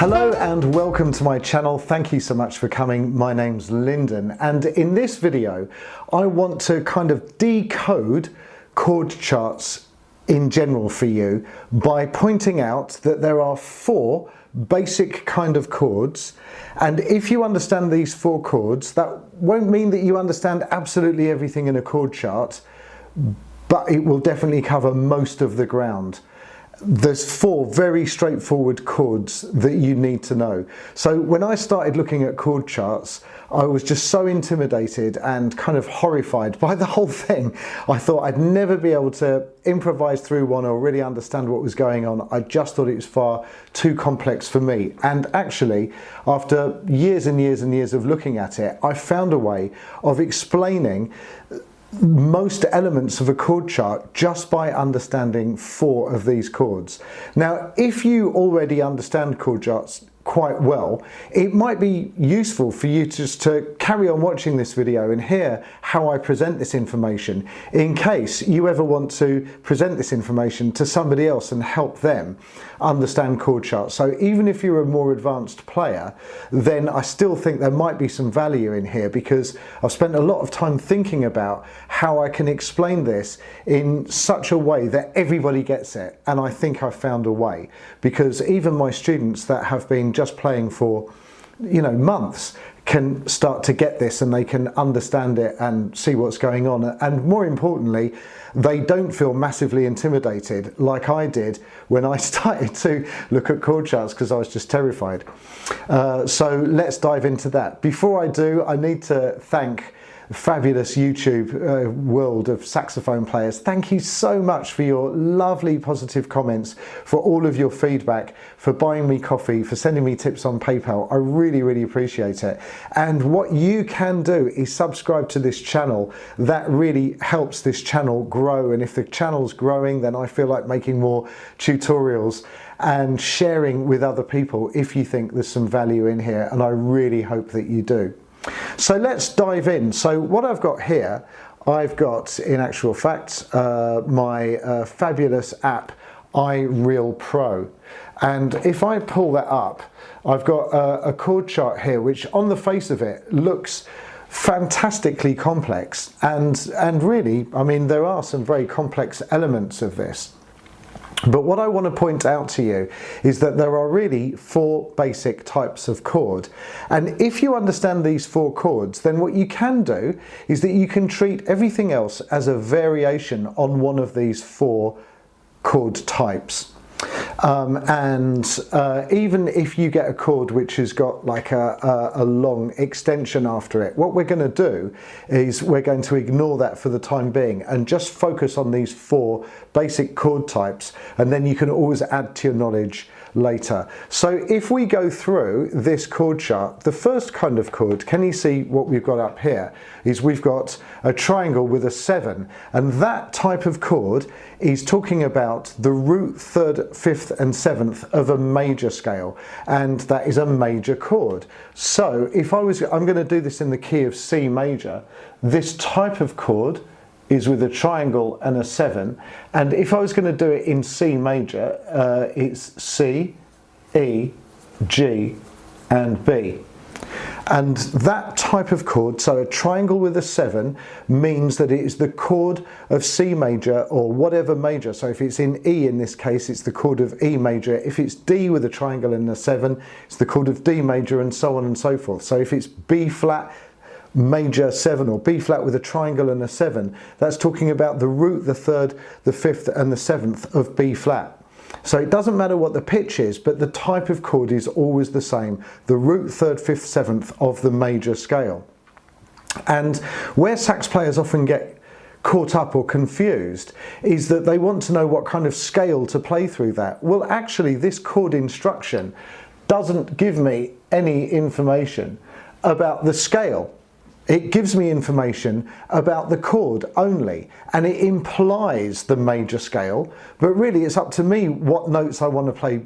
Hello and welcome to my channel. Thank you so much for coming. My name's Lyndon, and in this video I want to kind of decode chord charts in general for you by pointing out that there are four basic kind of chords, and if you understand these four chords, that won't mean that you understand absolutely everything in a chord chart, but it will definitely cover most of the ground. There's four very straightforward chords that you need to know. So when I started looking at chord charts, I was just so intimidated and kind of horrified by the whole thing. I thought I'd never be able to improvise through one or really understand what was going on. I just thought it was far too complex for me. And actually, after years and years and years of looking at it, I found a way of explaining most elements of a chord chart just by understanding four of these chords. Now, if you already understand chord charts quite well, it might be useful for you just to carry on watching this video and hear how I present this information in case you ever want to present this information to somebody else and help them understand chord charts. So even if you're a more advanced player, then I still think there might be some value in here, because I've spent a lot of time thinking about how I can explain this in such a way that everybody gets it, and I think I've found a way, because even my students that have been just playing for months can start to get this, and they can understand it and see what's going on, and more importantly, they don't feel massively intimidated like I did when I started to look at chord charts, because I was just terrified. So let's dive into that. Before I do, I need to thank fabulous YouTube world of saxophone players. Thank you so much for your lovely positive comments, for all of your feedback, for buying me coffee, for sending me tips on PayPal. I really appreciate it. And what you can do is subscribe to this channel. That really helps this channel grow, and if the channel's growing, then I feel like making more tutorials and sharing with other people if you think there's some value in here, and I really hope that you do. So let's dive in. So what I've got here, I've got in actual fact my fabulous app iReal Pro, and if I pull that up, I've got a chord chart here which on the face of it looks fantastically complex, and really, I mean, there are some very complex elements of this. But what I want to point out to you is that there are really four basic types of chord. And if you understand these four chords, then what you can do is that you can treat everything else as a variation on one of these four chord types. Even if you get a chord which has got like a long extension after it, what we're going to do is we're going to ignore that for the time being and just focus on these four basic chord types, and then you can always add to your knowledge later. So if we go through this chord chart, the first kind of chord, can you see what we've got up here, is we've got a triangle with a 7, and that type of chord is talking about the root, 3rd, 5th and 7th of a major scale, and that is a major chord. So if I'm going to do this in the key of C major, this type of chord is with a triangle and a 7, and if I was going to do it in C major, it's C, E, G and B. And that type of chord, so a triangle with a 7, means that it is the chord of C major or whatever major. So if it's in E in this case, it's the chord of E major. If it's D with a triangle and a 7, it's the chord of D major, and so on and so forth. So if it's B flat major 7 or B flat with a triangle and a 7, that's talking about the root, the 3rd, the 5th and the 7th of B flat. So it doesn't matter what the pitch is, but the type of chord is always the same, the root, 3rd, 5th, 7th of the major scale. And where sax players often get caught up or confused is that they want to know what kind of scale to play through that. Well, actually this chord instruction doesn't give me any information about the scale. It gives me information about the chord only, and it implies the major scale, but really it's up to me what notes I want to play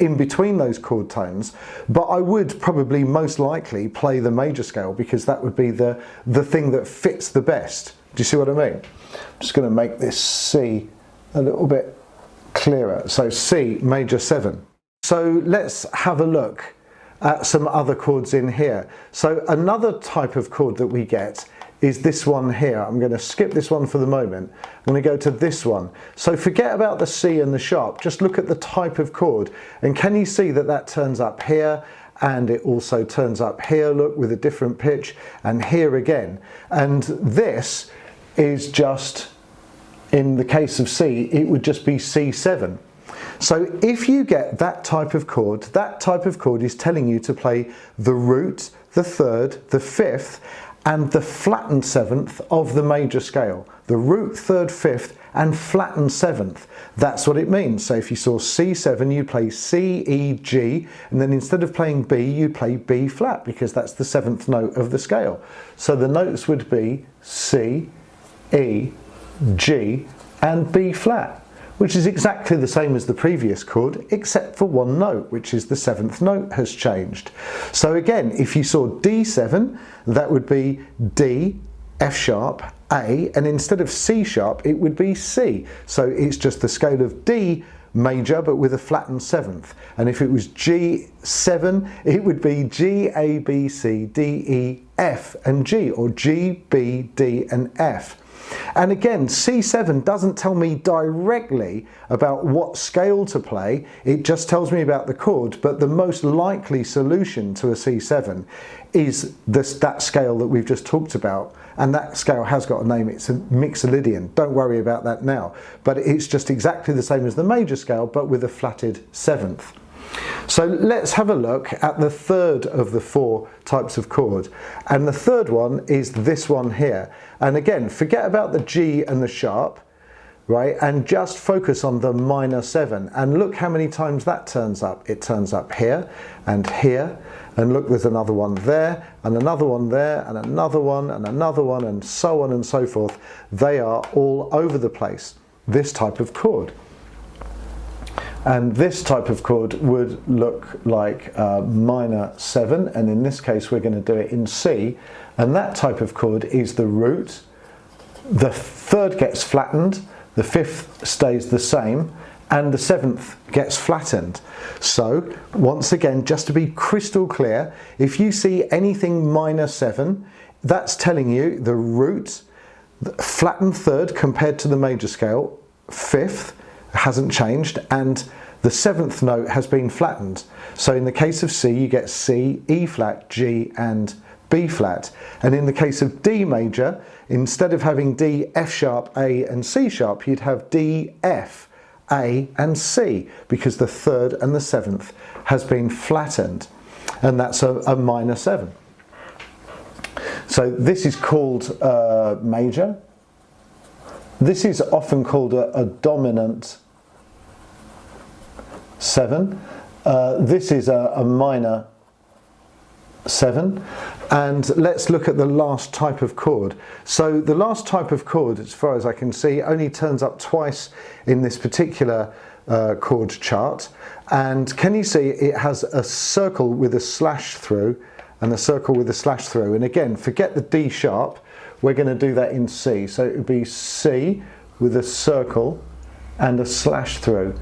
in between those chord tones. But I would probably most likely play the major scale, because that would be the thing that fits the best. Do you see what I mean? I'm just going to make this C a little bit clearer. So C major 7. So let's have a look at some other chords in here. So another type of chord that we get is this one here. I'm going to skip this one for the moment. I'm going to go to this one. So forget about the C and the sharp, just look at the type of chord. And can you see that that turns up here, and it also turns up here, look, with a different pitch, and here again. And this is just, in the case of C, it would just be C7. So if you get that type of chord is telling you to play the root, the third, the fifth, and the flattened seventh of the major scale. The root, third, fifth, and flattened seventh. That's what it means. So if you saw C7, you play C, E, G, and then instead of playing B, you play B flat, because that's the seventh note of the scale. So the notes would be C, E, G, and B flat, which is exactly the same as the previous chord, except for one note, which is the seventh note has changed. So again, if you saw D7, that would be D, F sharp, A, and instead of C sharp, it would be C. So it's just the scale of D major, but with a flattened seventh. And if it was G7, it would be G, A, B, C, D, E, F, and G, or G, B, D, and F. And again, C7 doesn't tell me directly about what scale to play, it just tells me about the chord, but the most likely solution to a C7 is that scale that we've just talked about, and that scale has got a name, it's a mixolydian, don't worry about that now, but it's just exactly the same as the major scale, but with a flatted seventh. So let's have a look at the third of the four types of chord, and the third one is this one here. And again, forget about the G and the sharp, right, and just focus on the minor 7, and look how many times that turns up. It turns up here, and look, there's another one there, and another one there, and another one, and another one, and so on and so forth. They are all over the place, this type of chord. And this type of chord would look like minor 7, and in this case we're going to do it in C, and that type of chord is the root, the third gets flattened, the fifth stays the same, and the seventh gets flattened. So once again, just to be crystal clear, if you see anything minor 7, that's telling you the root, the flattened third compared to the major scale, fifth hasn't changed, and the seventh note has been flattened. So in the case of C, you get C, E flat, G, and B flat. And in the case of D major, instead of having D, F sharp, A, and C sharp, you'd have D, F, A, and C, because the third and the seventh has been flattened. And that's a minor 7. So this is called major. This is often called a dominant 7. This is a minor 7. And let's look at the last type of chord. So the last type of chord, as far as I can see, only turns up twice in this particular chord chart. And can you see it has a circle with a slash through and a circle with a slash through? And again, forget the D sharp. We're going to do that in C. So it would be C with a circle and a slash through.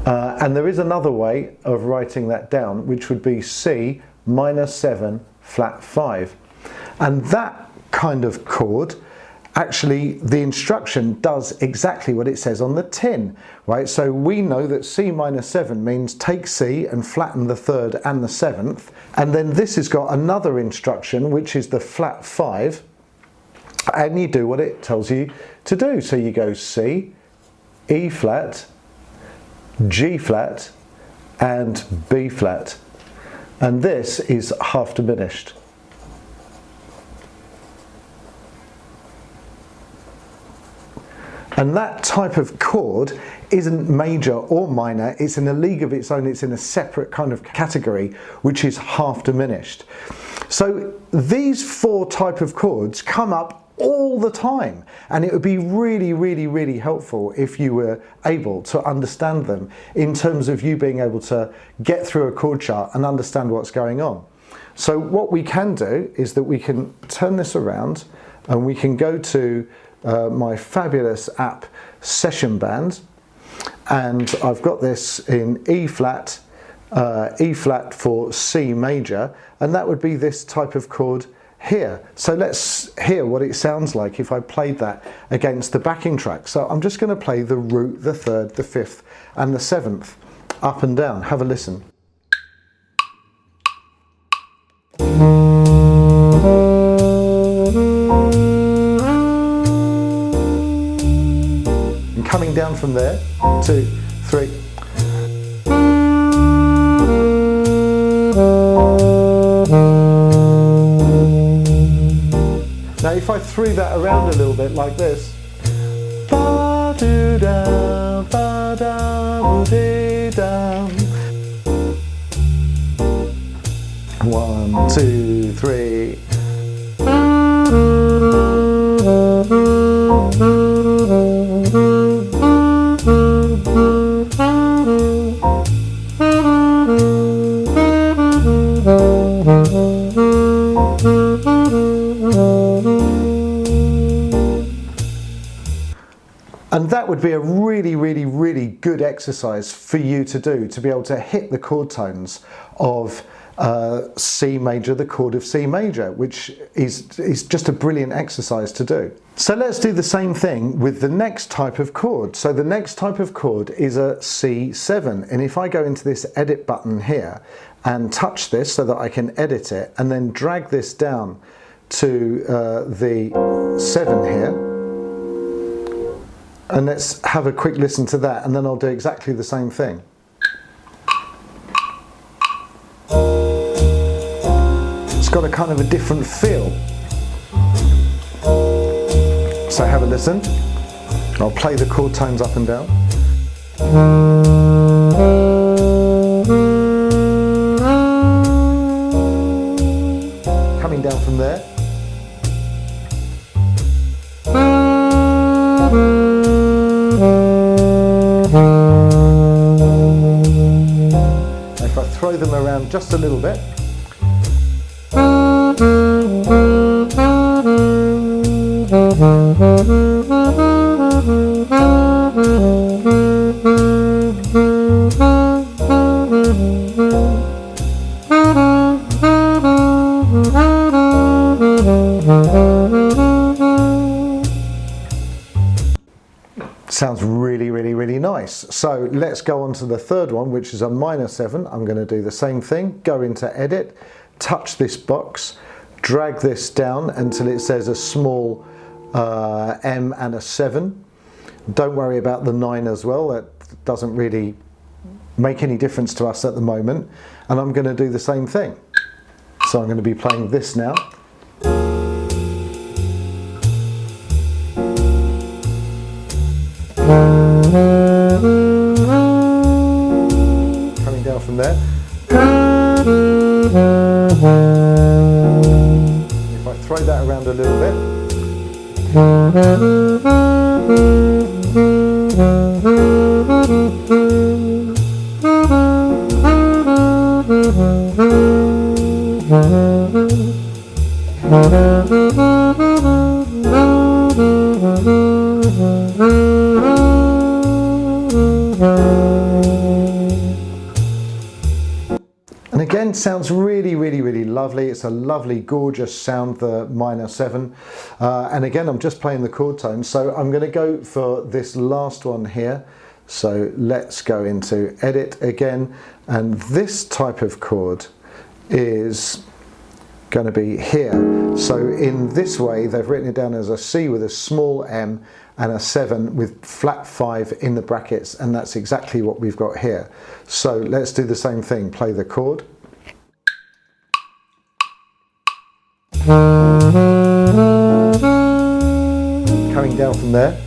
And there is another way of writing that down, which would be C minor 7 flat 5. And that kind of chord, actually the instruction does exactly what it says on the tin, right? So we know that C minor 7 means take C and flatten the third and the seventh. And then this has got another instruction, which is the flat 5. And you do what it tells you to do. So you go C, E flat, G flat, and B flat. And this is half diminished. And that type of chord isn't major or minor, it's in a league of its own, it's in a separate kind of category, which is half diminished. So these four type of chords come up all the time, and it would be really, really, really helpful if you were able to understand them in terms of you being able to get through a chord chart and understand what's going on. So what we can do is that we can turn this around and we can go to my fabulous app Session Band, and I've got this in E flat, E flat for C major, and that would be this type of chord here. So let's hear what it sounds like if I played that against the backing track. So I'm just going to play the root, the third, the fifth and the seventh up and down. Have a listen. And coming down from there, 2, 3. Now if I threw that around a little bit like this, 1, 2, 3. And that would be a really good exercise for you to do, to be able to hit the chord tones of C major, the chord of C major, which is just a brilliant exercise to do. So let's do the same thing with the next type of chord. So the next type of chord is a C7, and if I go into this edit button here and touch this so that I can edit it and then drag this down to the 7 here, and let's have a quick listen to that, and then I'll do exactly the same thing. It's got a kind of a different feel. So have a listen. I'll play the chord tones up and down. Coming down from there. If I throw them around just a little bit. Sounds really nice. So let's go on to the third one, which is a minor 7. I'm going to do the same thing. Go into edit, touch this box, drag this down until it says a small M and a 7. Don't worry about the 9 as well. That doesn't really make any difference to us at the moment. And I'm going to do the same thing. So I'm going to be playing this now. Coming down from there. If I throw that around a little bit. And again, sounds really lovely. It's a lovely, gorgeous sound, the minor 7. And again, I'm just playing the chord tones. So I'm going to go for this last one here. So let's go into edit again. And this type of chord is going to be here. So in this way, they've written it down as a C with a small m and a 7 with flat 5 in the brackets, and that's exactly what we've got here. So let's do the same thing. Play the chord. Coming down from there.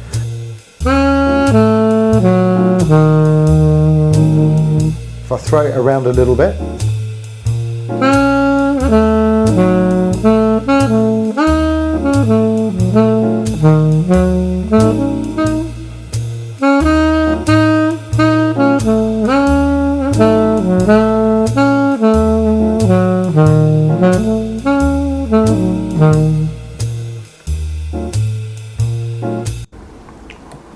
If I throw it around a little bit.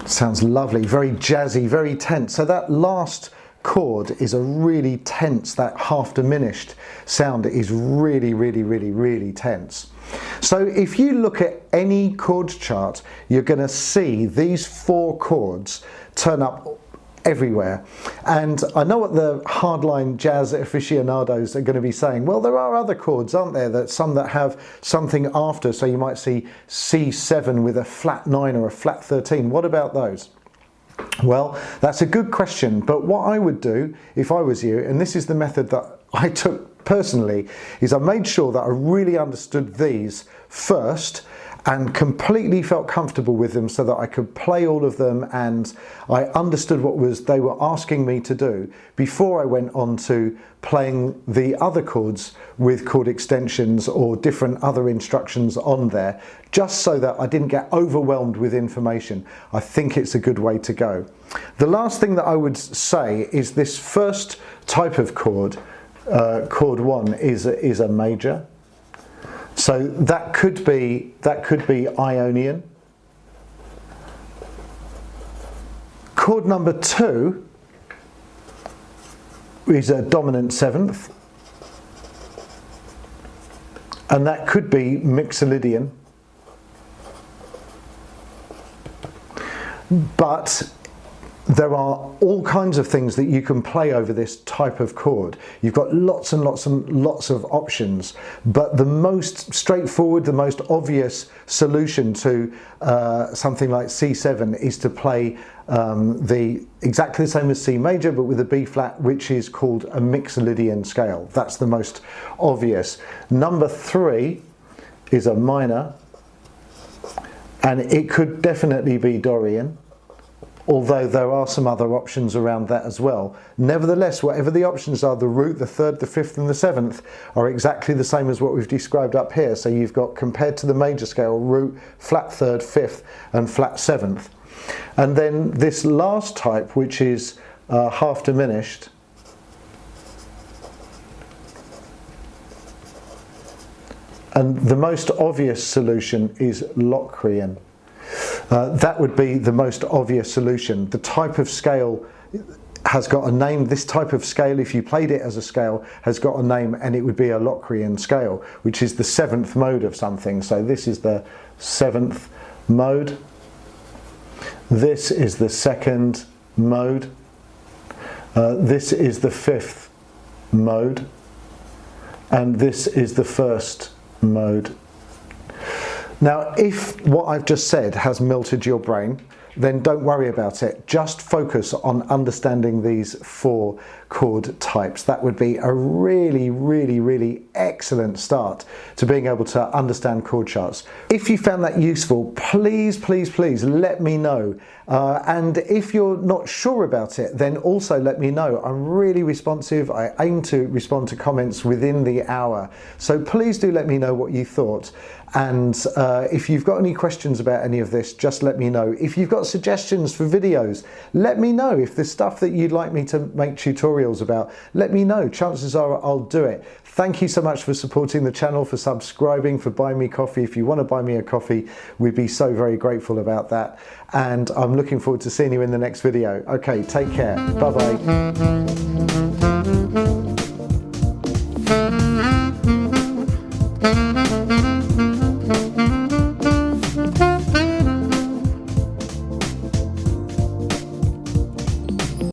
Sounds lovely, very jazzy, very tense. So that last chord is a really tense, that half diminished sound is really, really, really, really tense. So if you look at any chord chart, you're going to see these 4 chords turn up everywhere. And I know what the hardline jazz aficionados are going to be saying. Well, there are other chords, aren't there? That some that have something after. So you might see C7 with a flat 9 or a flat 13. What about those? Well, that's a good question. But what I would do if I was you, and this is the method that I took personally, is I made sure that I really understood these first and completely felt comfortable with them so that I could play all of them, and I understood what they were asking me to do before I went on to playing the other chords with chord extensions or different other instructions on there, just so that I didn't get overwhelmed with information. I think it's a good way to go. The last thing that I would say is this first type of chord, chord 1, is a major. So that could be Ionian. Chord number 2 is a dominant 7th, and that could be Mixolydian. But there are all kinds of things that you can play over this type of chord. You've got lots and lots and lots of options, but the most straightforward, the most obvious solution to something like C7 is to play exactly the same as C major, but with a B flat, which is called a Mixolydian scale. That's the most obvious. Number 3 is a minor, and it could definitely be Dorian, although there are some other options around that as well. Nevertheless, whatever the options are, the root, the 3rd, the 5th and the 7th are exactly the same as what we've described up here. So you've got, compared to the major scale, root, flat 3rd, 5th and flat 7th. And then this last type, which is half diminished, and the most obvious solution is Locrian. That would be the most obvious solution. The type of scale has got a name. This type of scale, if you played it as a scale, has got a name, and it would be a Locrian scale, which is the 7th mode of something. So this is the 7th mode. This is the 2nd mode. This is the 5th mode. And this is the 1st mode. Now, if what I've just said has melted your brain, then don't worry about it. Just focus on understanding these 4 chord types. That would be a really, really, really excellent start to being able to understand chord charts. If you found that useful, please, please, please let me know. And if you're not sure about it, then also let me know. I'm really responsive. I aim to respond to comments within the hour. So please do let me know what you thought. And if you've got any questions about any of this, just let me know. If you've got suggestions for videos, let me know. If there's stuff that you'd like me to make tutorials about, let me know. Chances are I'll do it. Thank you so much for supporting the channel, for subscribing, for buying me coffee. If you want to buy me a coffee, we'd be so very grateful about that. And I'm looking forward to seeing you in the next video. Okay, take care. Bye-bye.